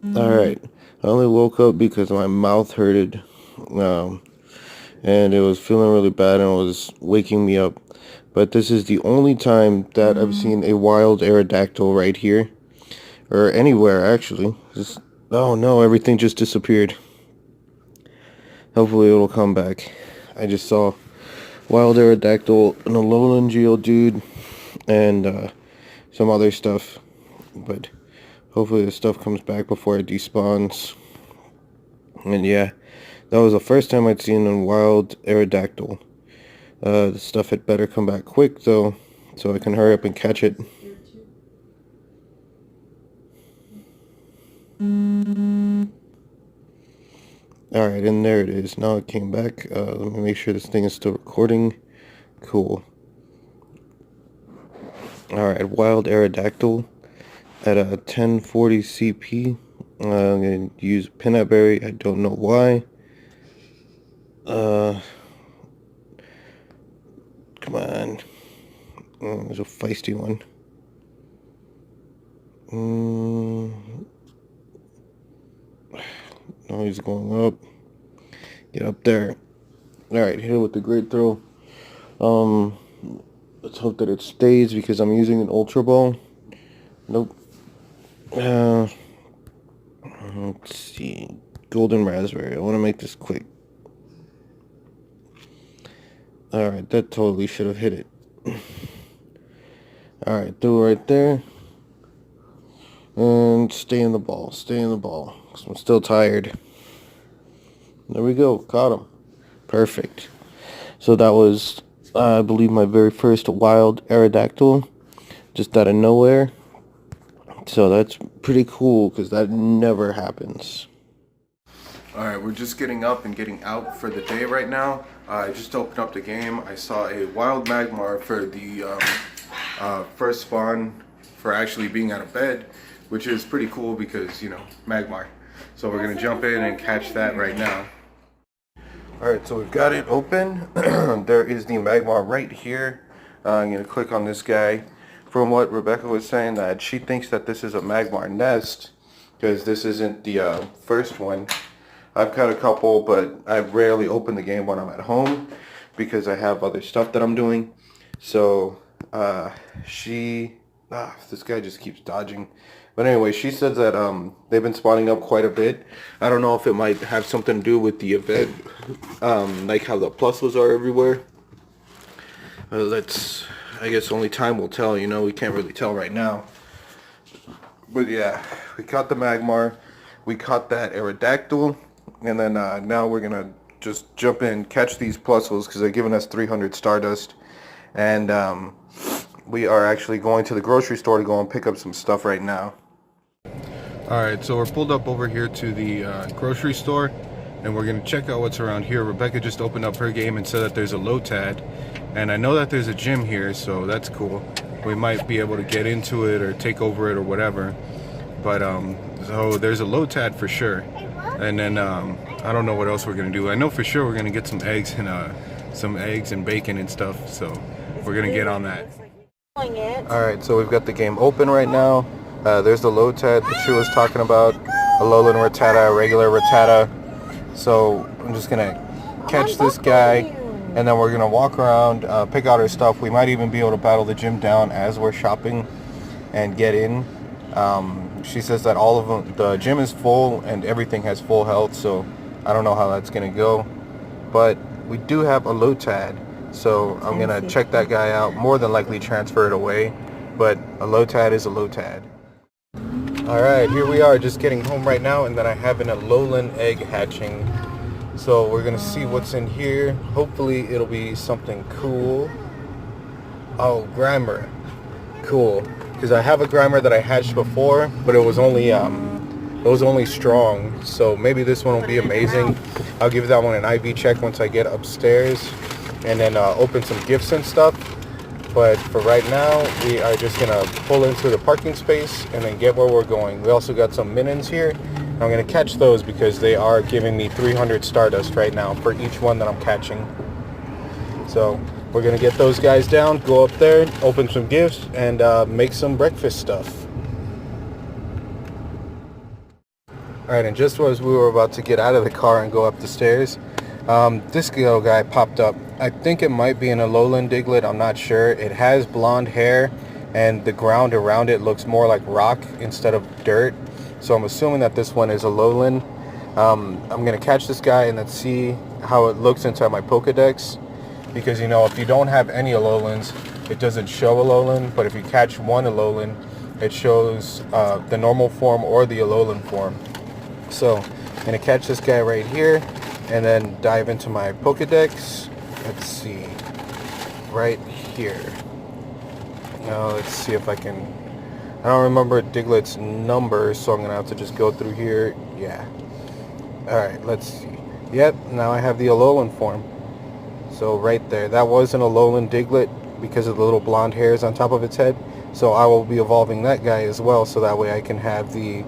Alright, I only woke up because my mouth hurted, and it was feeling really bad and it was waking me up. But this is the only time that I've seen a wild Aerodactyl right here, or anywhere actually. Just, oh no, everything just disappeared. Hopefully it'll come back. I just saw wild Aerodactyl, an alolan Geodude, and some other stuff, but hopefully the stuff comes back before it despawns. And yeah, that was the first time I'd seen a wild Aerodactyl. The stuff had better come back quick though, so I can hurry up and catch it. Alright, and there it is. Now it came back. Let me make sure this thing is still recording. Cool. Alright, wild Aerodactyl at a 1040 CP. I'm going to use peanut berry. I don't know why. Come on. There's a feisty one. No, he's going up. Get up there. Alright, hit it with the great throw. Let's hope that it stays because I'm using an Ultra Ball. Nope. Let's see. Golden Raspberry. I want to make this quick. Alright, that totally should have hit it. Alright, throw it right there. And stay in the ball. Stay in the ball. 'Cause I'm still tired. There we go. Caught him. Perfect. So that was, I believe, my very first wild Aerodactyl. Just out of nowhere. So that's pretty cool because that never happens. Alright, we're just getting up and getting out for the day right now. I just opened up the game. I saw a wild Magmar for the first spawn for actually being out of bed, which is pretty cool because, you know, Magmar. So we're going to jump in and catch that right now. Alright, so we've got it open. There is the Magmar right here. I'm going to click on this guy. From what Rebecca was saying, that she thinks that this is a Magmar nest because this isn't the first one. I've caught a couple, but I rarely open the game when I'm at home because I have other stuff that I'm doing. So this guy just keeps dodging. But anyway, she says that they've been spawning up quite a bit. I don't know if it might have something to do with the event, like how the Plusles are everywhere. I guess only time will tell, you know, we can't really tell right now. But yeah, we caught the Magmar, we caught that Aerodactyl, and then now we're gonna just jump in, catch these Plusles because they're giving us 300 Stardust. And we are actually going to the grocery store to go and pick up some stuff right now. Alright, so we're pulled up over here to the grocery store, and we're going to check out what's around here. Rebecca just opened up her game and said that there's a Lotad, and I know that there's a gym here, so that's cool. We might be able to get into it or take over it or whatever. But so there's a Lotad for sure. And then I don't know what else we're going to do. I know for sure we're going to get some eggs and bacon and stuff, so we're going to get on that. Alright, so we've got the game open right now. There's the Lotad that she was talking about, alolan Rattata, regular Rattata. So I'm just gonna catch this guy, and then we're gonna walk around, pick out our stuff. We might even be able to battle the gym down as we're shopping and get in. She says that all of them, the gym is full and everything has full health, so I don't know how that's gonna go. But we do have a Lotad, so I'm gonna check that guy out. More than likely transfer it away, but a Lotad is a Lotad. Alright, here we are just getting home right now, and then I have an alolan egg hatching. So we're gonna see what's in here. Hopefully it'll be something cool. Oh, Grimer. Cool. Because I have a Grimer that I hatched before, but it was only strong. So maybe this one will be amazing. I'll give that one an IV check once I get upstairs, and then open some gifts and stuff. But for right now, we are just gonna pull into the parking space and then get where we're going. We also got some Minuns here. I'm gonna catch those because they are giving me 300 Stardust right now for each one that I'm catching. So we're gonna get those guys down, go up there, open some gifts, and make some breakfast stuff. Alright, and just as we were about to get out of the car and go up the stairs, this little guy popped up. I think it might be an alolan Diglett, I'm not sure. It has blonde hair, and the ground around it looks more like rock instead of dirt. So I'm assuming that this one is alolan. I'm going to catch this guy and let's see how it looks inside my Pokedex. Because, you know, if you don't have any alolans, it doesn't show alolan. But if you catch one alolan, it shows the normal form or the alolan form. So I'm going to catch this guy right here and then dive into my Pokedex. Let's see. Right here. Now let's see if I can... I don't remember Diglett's number, so I'm going to have to just go through here. Yeah. Alright, let's see. Yep, now I have the alolan form. So right there. That was an alolan Diglett because of the little blonde hairs on top of its head. So I will be evolving that guy as well, so that way I can have the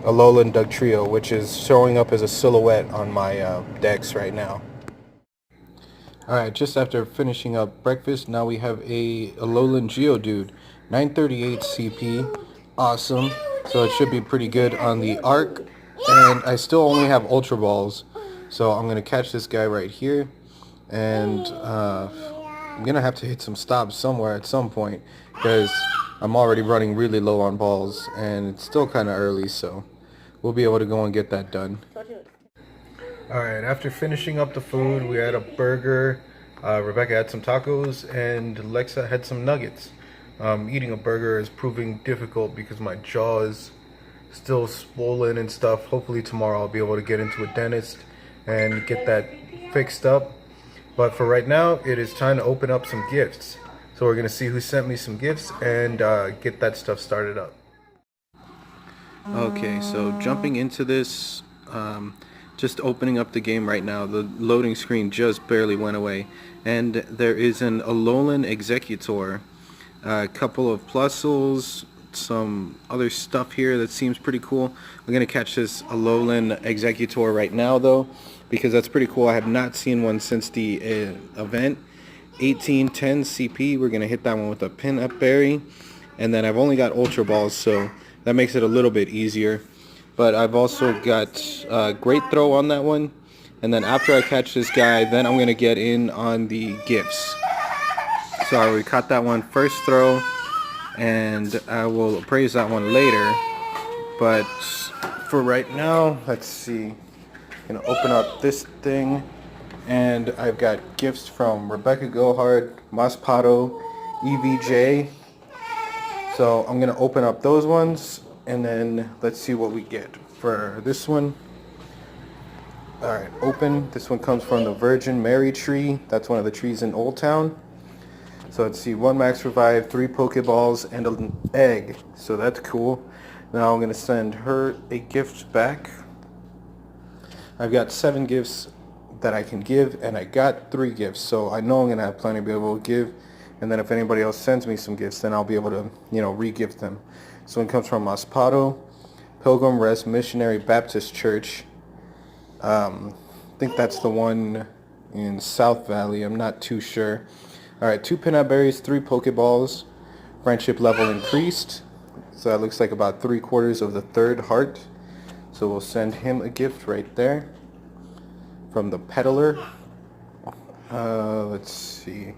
alolan Dugtrio, which is showing up as a silhouette on my Dex right now. Alright, just after finishing up breakfast, now we have a alolan Geodude, 938 CP, awesome, so it should be pretty good on the arc, and I still only have Ultra Balls, so I'm going to catch this guy right here, and I'm going to have to hit some stops somewhere at some point, because I'm already running really low on balls, and it's still kind of early, so we'll be able to go and get that done. Alright, after finishing up the food, we had a burger, Rebecca had some tacos, and Lexa had some nuggets. Eating a burger is proving difficult because my jaw is still swollen and stuff. Hopefully tomorrow I'll be able to get into a dentist and get that fixed up. But for right now, it is time to open up some gifts. So we're going to see who sent me some gifts and get that stuff started up. Okay, so jumping into this, just opening up the game right now. The loading screen just barely went away. And there is an alolan Executor, a couple of Plusles, some other stuff here that seems pretty cool. I'm going to catch this alolan Executor right now though, because that's pretty cool. I have not seen one since the event. 1810 CP, we're going to hit that one with a Peanut Berry. And then I've only got Ultra Balls, so that makes it a little bit easier. But I've also got Great Throw on that one. And then after I catch this guy, then I'm going to get in on the gifts. So I already caught that one first throw, and I will appraise that one later. But for right now, let's see. I'm going to open up this thing. And I've got gifts from Rebecca Gohard, Maspato, EVJ. So I'm going to open up those ones. And then let's see what we get for this one. Alright, open. This one comes from the Virgin Mary tree. That's one of the trees in Old Town. So let's see, 1 max revive, 3 Pokeballs, and an egg. So that's cool. Now I'm going to send her a gift back. I've got 7 gifts that I can give, and I got 3 gifts. So I know I'm going to have plenty to be able to give. And then if anybody else sends me some gifts, then I'll be able to, you know, re-gift them. So it comes from Maspato, Pilgrim Rest Missionary Baptist Church. I think that's the one in South Valley. I'm not too sure. Alright, 2 Peanut Berries, 3 Pokeballs. Friendship level increased. So that looks like about 3/4 of the 3rd heart. So we'll send him a gift right there. From the Peddler. Let's see.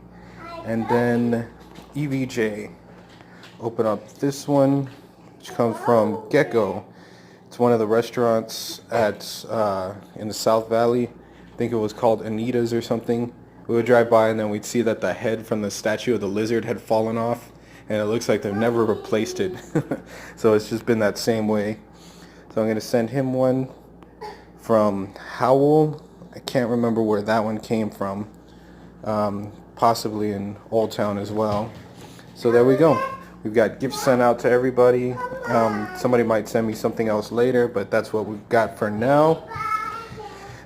And then EVJ. Open up this one, which comes from Gecko. It's one of the restaurants at in the South Valley. I think it was called Anita's or something. We would drive by and then we'd see that the head from the statue of the lizard had fallen off, and it looks like they've never replaced it. So it's just been that same way. So I'm going to send him one from Howl. I can't remember where that one came from. Possibly in Old Town as well. So there we go. We've got gifts sent out to everybody. Somebody might send me something else later, but that's what we've got for now.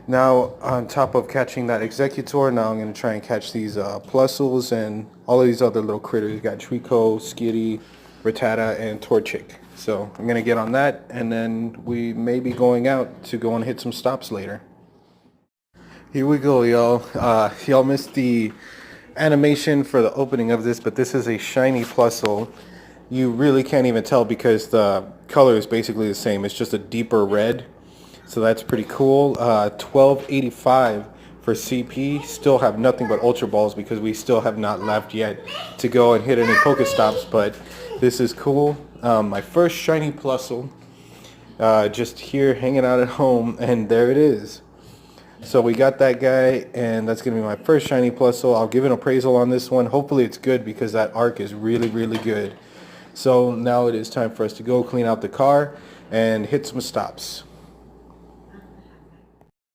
Now, on top of catching that Executor, now I'm going to try and catch these Plusles and all of these other little critters. We've got Trico, Skitty, Rattata, and Torchic. So I'm going to get on that, and then we may be going out to go and hit some stops later. Here we go, y'all. Y'all missed the animation for the opening of this, but this is a shiny Plusle. You really can't even tell because the color is basically the same. It's just a deeper red. So that's pretty cool. 1285 for CP. Still have nothing but Ultra Balls because we still have not left yet to go and hit any Pokestops, but this is cool. My first shiny Plusle. Just here hanging out at home, and there it is. So we got that guy, and that's going to be my first shiny Plusle. I'll give an appraisal on this one. Hopefully it's good because that arc is really, really good. So now it is time for us to go clean out the car and hit some stops.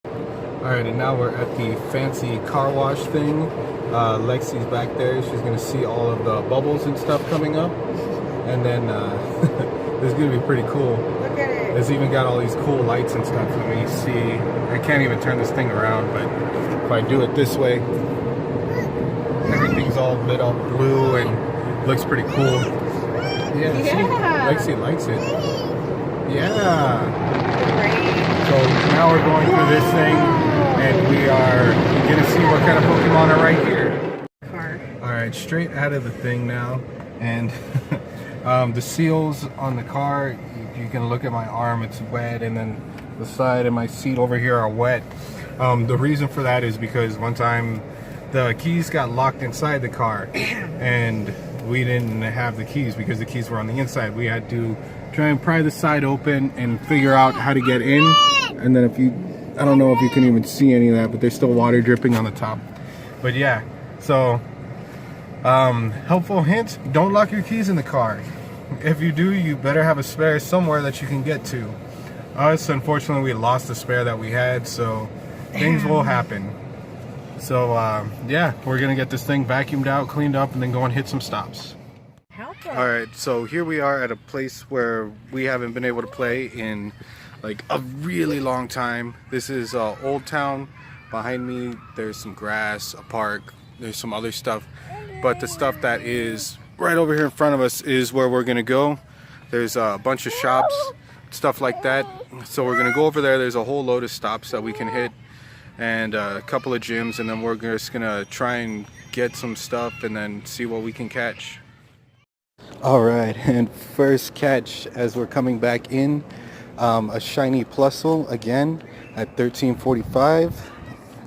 Alright, and now we're at the fancy car wash thing. Lexi's back there. She's going to see all of the bubbles and stuff coming up. And then this is going to be pretty cool. Look at it. It's even got all these cool lights and stuff. Let me see. I can't even turn this thing around, but if I do it this way, everything's all lit up blue and looks pretty cool. Yeah. See? Lexi likes it. Yeah. Great. So now we're going through this thing, and we are going to see what kind of Pokemon are right here. Alright, straight out of the thing now. And the seals on the car, you can look at my arm, it's wet, and then the side and my seat over here are wet. The reason for that is because one time the keys got locked inside the car and we didn't have the keys because the keys were on the inside. We had to try and pry the side open and figure out how to get in. And then if you, I don't know if you can even see any of that, but there's still water dripping on the top. But yeah, so helpful hint, don't lock your keys in the car. If you do, you better have a spare somewhere that you can get to. Us, unfortunately, we lost the spare that we had, so things will happen. So yeah, we're gonna get this thing vacuumed out, cleaned up, and then go and hit some stops. Alright, so here we are at a place where we haven't been able to play in like a really long time. This is Old Town. Behind me there's some grass, a park, there's some other stuff, but the stuff that is right over here in front of us is where we're gonna go. There's a bunch of shops, stuff like that, so we're gonna go over there. There's a whole load of stops that we can hit and a couple of gyms, and then we're just gonna try and get some stuff and then see what we can catch. Alright, and first catch as we're coming back in, a shiny Plusle again at 1345.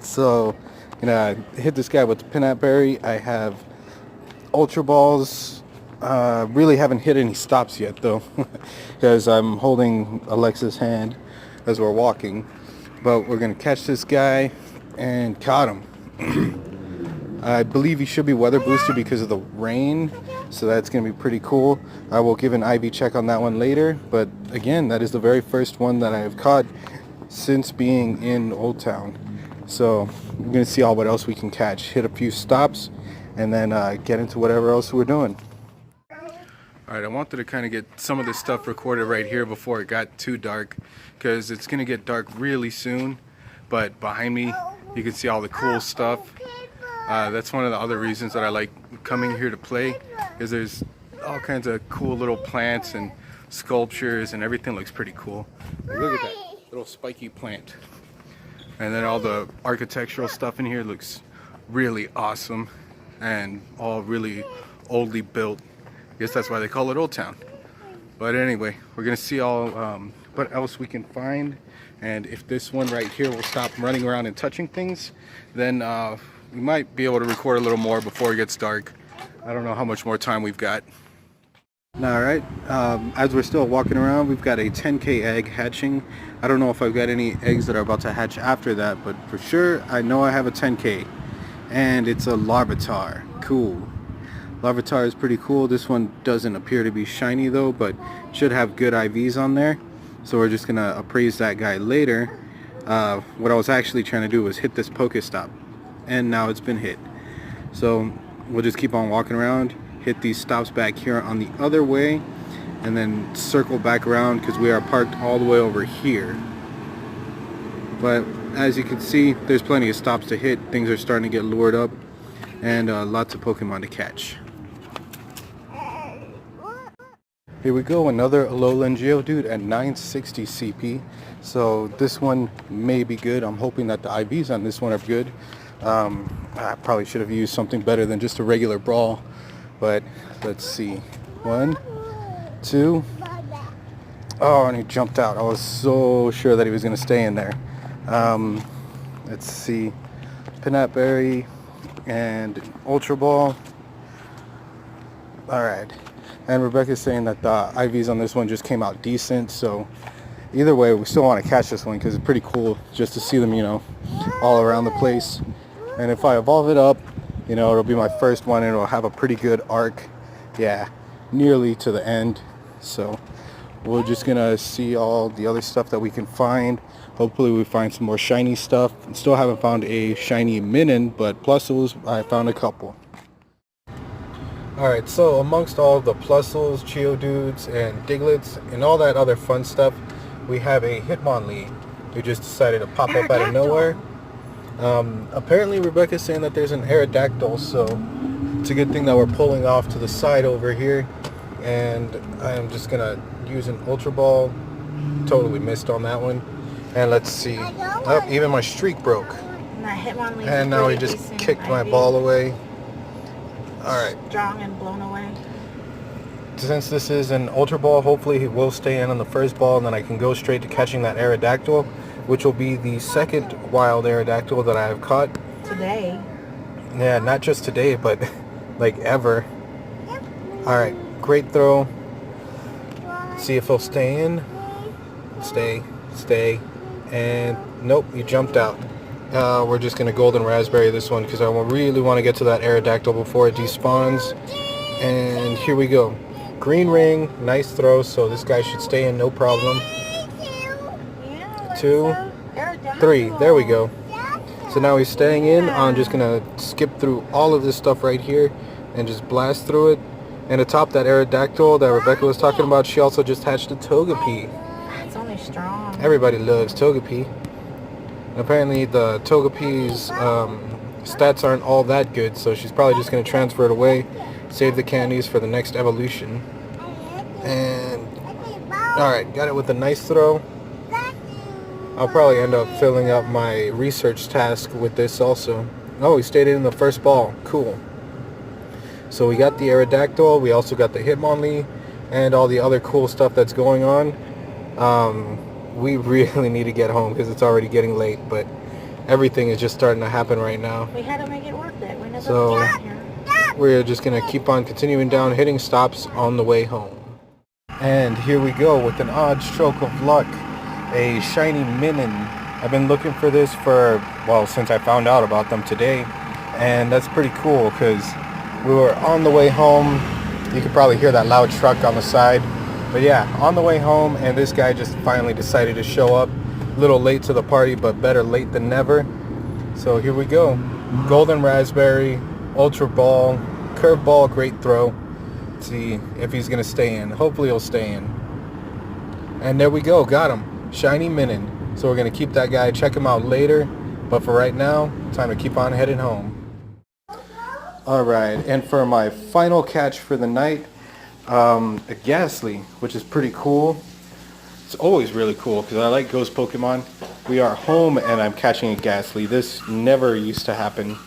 So gonna hit this guy with the Peanut Berry. I have Ultra Balls. Really haven't hit any stops yet though because I'm holding Alexa's hand as we're walking, but we're gonna catch this guy and caught him. I believe he should be weather boosted because of the rain, so that's gonna be pretty cool. I will give an IV check on that one later, but again, that is the very first one that I have caught since being in Old Town. So we're gonna see what else we can catch, hit a few stops, and then get into whatever else we're doing. Alright, I wanted to kind of get some of this stuff recorded right here before it got too dark, because it's going to get dark really soon. But behind me, you can see all the cool stuff. That's one of the other reasons that I like coming here to play, is there's all kinds of cool little plants and sculptures, and everything looks pretty cool. Like, look at that little spiky plant. And then all the architectural stuff in here looks really awesome and all really oldly built. I guess that's why they call it Old Town. But anyway, we're gonna see all what else we can find, and if this one right here will stop running around and touching things, then we might be able to record a little more before it gets dark. I don't know how much more time we've got. Alright, as we're still walking around, we've got a 10K egg hatching. I don't know if I've got any eggs that are about to hatch after that, but for sure I know I have a 10K. And it's a Larvitar. Cool. Larvitar is pretty cool. This one doesn't appear to be shiny though, but should have good IVs on there. So we're just gonna appraise that guy later. What I was actually trying to do was hit this Pokestop, and now it's been hit. So we'll just keep on walking around, hit these stops back here on the other way, and then circle back around because we are parked all the way over here. But as you can see, there's plenty of stops to hit. Things are starting to get lured up, and lots of Pokemon to catch. Here we go, another alolan Geodude at 960 CP. So this one may be good. I'm hoping that the IVs on this one are good. I probably should have used something better than just a regular brawl, but let's see. 1, 2, Oh, and he jumped out. I was so sure that he was going to stay in there. Let's see. Peanut Berry and Ultra Ball. Alright. And Rebecca's saying that the IVs on this one just came out decent. So either way, we still want to catch this one because it's pretty cool just to see them, you know, all around the place. And if I evolve it up, you know, it'll be my first one and it'll have a pretty good arc. Yeah, nearly to the end. So we're just gonna see all the other stuff that we can find. Hopefully we find some more shiny stuff. Still haven't found a shiny Minun, but Plusles, I found a couple. Alright, so amongst all the Plusles, Geodudes, and Digletts, and all that other fun stuff, we have a Hitmonlee who just decided to pop up out of nowhere. Apparently Rebecca's saying that there's an Aerodactyl, so it's a good thing that we're pulling off to the side over here. And I'm just gonna use an Ultra Ball. Totally missed on that one. And let's see. Oh, even my streak broke. And now he just kicked my ball away. Alright. Strong and blown away. Since this is an Ultra Ball, hopefully he will stay in on the first ball, and then I can go straight to catching that Aerodactyl, which will be the second wild Aerodactyl that I have caught. Today. Yeah, not just today, but like ever. Alright, great throw. See if he'll stay in. Stay. And nope, he jumped out. We're just going to Golden Raspberry this one because I really want to get to that Aerodactyl before it despawns. And here we go. Green ring, nice throw, so this guy should stay in no problem. 2, 3, there we go. So now he's staying in. I'm just going to skip through all of this stuff right here and just blast through it. And atop that Aerodactyl that Rebecca was talking about, she also just hatched a Togepi. It's only strong. Everybody loves Togepi. Apparently the Togepi's stats aren't all that good, so she's probably just going to transfer it away, save the candies for the next evolution. And alright, got it with a nice throw. I'll probably end up filling up my research task with this also. Oh, he stayed in the first ball. Cool. So we got the Aerodactyl, we also got the Hitmonlee, and all the other cool stuff that's going on. We really need to get home because it's already getting late, but everything is just starting to happen right now. We had to make it worth it. We So we're just going to keep on continuing down, hitting stops on the way home. And here we go with an odd stroke of luck. A shiny Minun. I've been looking for this for, well, since I found out about them today. And that's pretty cool because we were on the way home. You could probably hear that loud truck on the side. But yeah, on the way home, and this guy just finally decided to show up. A little late to the party, but better late than never. So here we go. Golden Raspberry, Ultra Ball, Curve Ball, great throw. Let's see if he's going to stay in. Hopefully he'll stay in. And there we go, got him. Shiny Minun. So we're going to keep that guy, check him out later. But for right now, time to keep on heading home. Alright, and for my final catch for the night, a Ghastly, which is pretty cool. It's always really cool because I like ghost Pokemon. We are home and I'm catching a Ghastly. This never used to happen.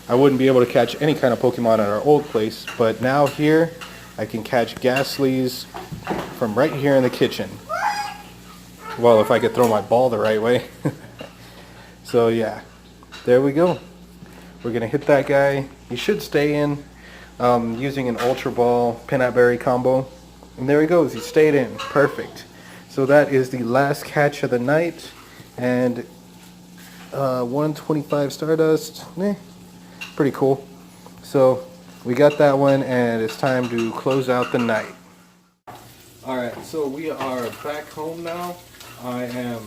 I wouldn't be able to catch any kind of Pokemon at our old place, but now here I can catch Ghastlys from right here in the kitchen. Well, if I could throw my ball the right way. So yeah, there we go. We're gonna hit that guy. He should stay in. Using an Ultra Ball Peanut Berry combo. And there he goes, he stayed in. Perfect. So that is the last catch of the night. And 125 Stardust. Pretty cool. So we got that one, and it's time to close out the night. Alright, so we are back home now. I am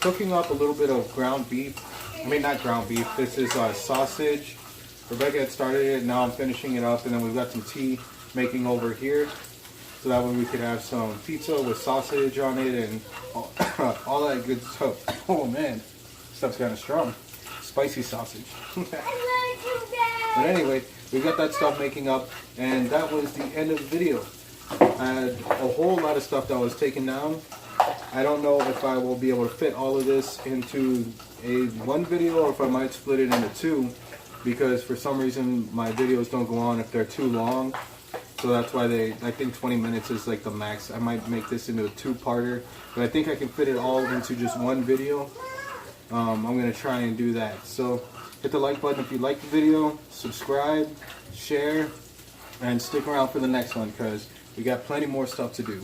cooking up a little bit of ground beef. I mean, not ground beef. This is sausage. Rebecca had started it, now I'm finishing it up, and then we've got some tea making over here. So that way we could have some pizza with sausage on it and all that good stuff. Oh man, stuff's kind of strong. Spicy sausage. But anyway, we got that stuff making up, and that was the end of the video. I had a whole lot of stuff that was taken down. I don't know if I will be able to fit all of this into one video or if I might split it into two, because for some reason my videos don't go on if they're too long. So that's why I think 20 minutes is like the max. I might make this into a 2-parter, but I think I can fit it all into just one video. I'm going to try and do that. So hit the like button if you like the video, subscribe, share, and stick around for the next one because we got plenty more stuff to do.